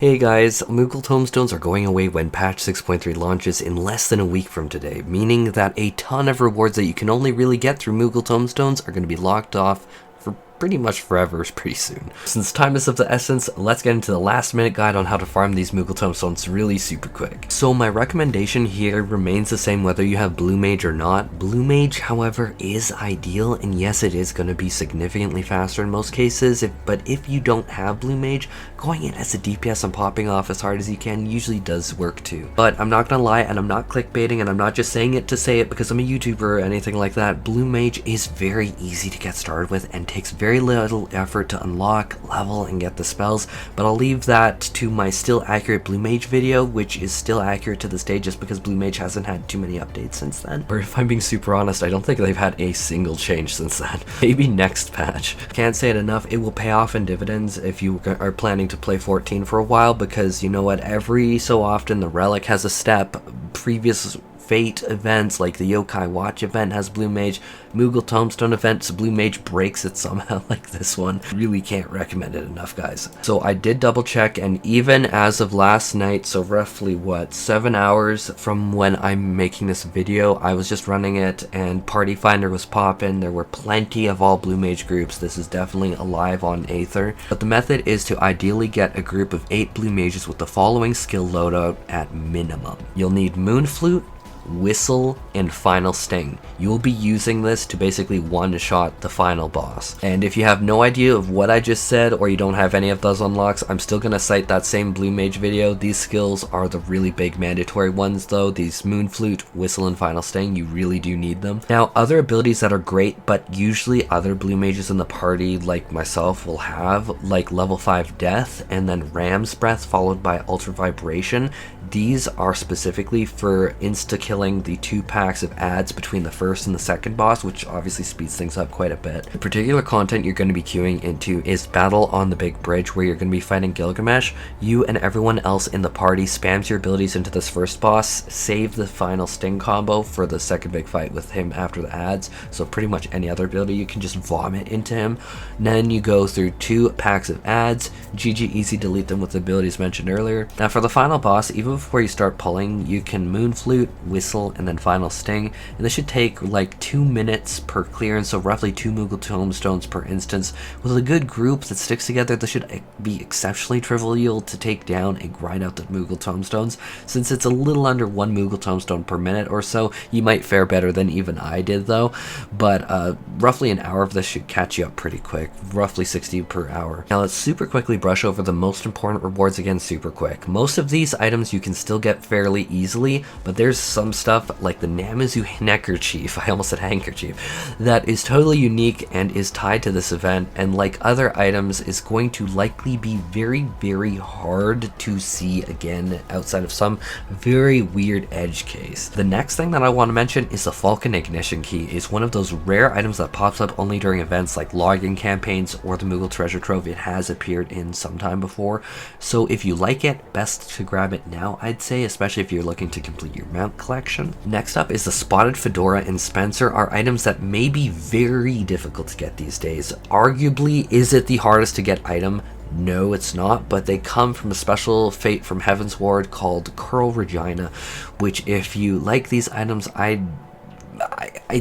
Hey guys, Moogle Tomestones are going away when patch 6.3 launches in less than a week from today, meaning that a ton of rewards that you can only really get through Moogle Tomestones are going to be locked off for pretty much forever pretty soon. Since time is of the essence, let's get into the last minute guide on how to farm these Moogle Tomestones really super quick. So my recommendation here remains the same whether you have Blue Mage or not. Blue Mage, however, is ideal, and yes, it is going to be significantly faster in most cases, but if you don't have Blue Mage, going in as a DPS and popping off as hard as you can usually does work too. But I'm not gonna lie, and I'm not clickbaiting, and I'm not just saying it to say it because I'm a YouTuber or anything like that. Blue Mage is very easy to get started with and takes very little effort to unlock, level, and get the spells, but I'll leave that to my still accurate Blue Mage video, which is still accurate to this day just because Blue Mage hasn't had too many updates since then. Or if I'm being super honest, I don't think they've had a single change since then. Maybe next patch. Can't say it enough, it will pay off in dividends if you are planning to play 14 for a while, because you know what, every so often the relic has a step. Previous fate events like the Yokai Watch event has Blue Mage, Moogle Tomestone events, Blue Mage breaks it somehow like this one. Really can't recommend it enough, guys. So I did double check, and even as of last night, so roughly what, 7 hours from when I'm making this video, I was just running it and Party Finder was popping. There were plenty of all Blue Mage groups. This is definitely alive on Aether. But the method is to ideally get a group of 8 Blue Mages with the following skill loadout at minimum. You'll need Moon Flute, Whistle, and Final Sting. You will be using this to basically one-shot the final boss. And if you have no idea of what I just said, or you don't have any of those unlocks, I'm still gonna cite that same Blue Mage video. These skills are the really big mandatory ones though. These Moon Flute, Whistle, and Final Sting, you really do need them. Now, other abilities that are great, but usually other Blue Mages in the party, like myself, will have, like level 5 Death, and then Ram's Breath followed by Ultra Vibration. These are specifically for insta-killing the 2 packs of adds between the first and the second boss, which obviously speeds things up quite a bit. The particular content you're going to be queuing into is Battle on the Big Bridge, where you're going to be fighting Gilgamesh. You and everyone else in the party spams your abilities into this first boss, save the Final Sting combo for the second big fight with him after the adds, so pretty much any other ability you can just vomit into him. And then you go through 2 packs of adds, GG easy delete them with the abilities mentioned earlier. Now for the final boss, even before you start pulling, you can Moon Flute, Whistle, and then Final Sting, and this should take like 2 minutes per clearance, so roughly 2 Moogle Tomestones per instance. With a good group that sticks together, this should be exceptionally trivial to take down and grind out the Moogle Tomestones. Since it's a little under 1 Moogle Tomestone per minute or so, you might fare better than even I did though, but roughly an hour of this should catch you up pretty quick, roughly 60 per hour. Now let's super quickly brush over the most important rewards again super quick. Most of these items you can still get fairly easily, but there's some stuff like the Namazu neckerchief, I almost said handkerchief, that is totally unique and is tied to this event, and like other items is going to likely be very hard to see again outside of some very weird edge case. The next thing that I want to mention is the Falcon Ignition Key. It's one of those rare items that pops up only during events like login campaigns or the Moogle Treasure Trove. It has appeared in sometime before, so if you like it, best to grab it now, I'd say, especially if you're looking to complete your mount collection. Next up is the Spotted Fedora and Spencer, are items that may be very difficult to get these days. Arguably, is it the hardest to get item? No, it's not, but they come from a special fate from Heaven's Ward called Curl Regina, which if you like these items, I'd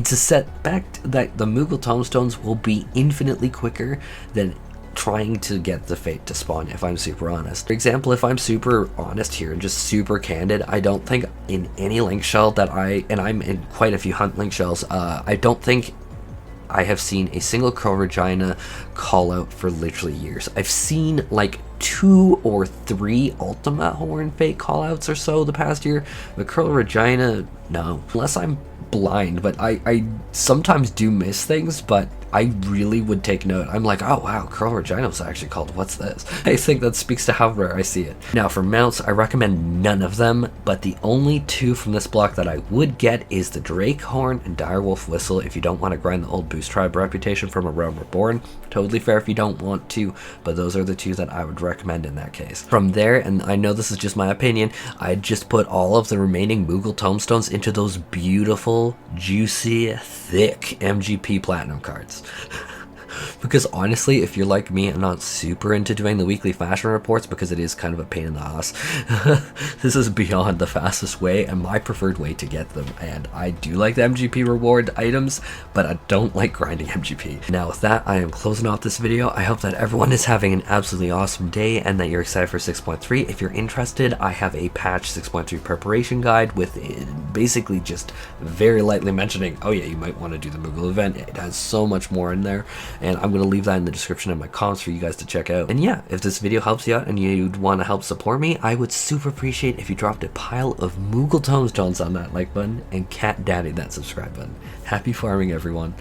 suspect that the Moogle Tomestones will be infinitely quicker than trying to get the fate to spawn, if I'm super honest. For example, if I'm super honest here and just super candid, I don't think in any link shell that and I'm in quite a few hunt link shells, I don't think I have seen a single Curl Regina call out for literally years. I've seen like 2 or 3 Ultima Horn Fate callouts or so the past year, but Curl Regina, no. Unless I'm blind, but I sometimes do miss things, but I really would take note. I'm like, oh wow, Curl Regina was actually called, what's this? I think that speaks to how rare I see it. Now for mounts, I recommend none of them, but the only 2 from this block that I would get is the Drake Horn and Direwolf Whistle if you don't want to grind the old Boost Tribe reputation from A Realm Reborn. Totally fair if you don't want to, but those are the 2 that I would recommend in that case. From there, and I know this is just my opinion, I'd just put all of the remaining Moogle Tomestones into those beautiful, juicy, thick MGP Platinum cards. because honestly, if you're like me and not super into doing the weekly fashion reports, because it is kind of a pain in the ass, this is beyond the fastest way and my preferred way to get them. And I do like the MGP reward items, but I don't like grinding MGP. Now with that, I am closing off this video. I hope that everyone is having an absolutely awesome day and that you're excited for 6.3. If you're interested, I have a patch 6.3 preparation guide with basically just very lightly mentioning, oh yeah, you might want to do the Moogle event. It has so much more in there, and I'm going to leave that in the description in my comments for you guys to check out. And yeah, if this video helps you out and you'd want to help support me, I would super appreciate if you dropped a pile of Moogle Tomestones on that like button and cat daddy that subscribe button. Happy farming, everyone.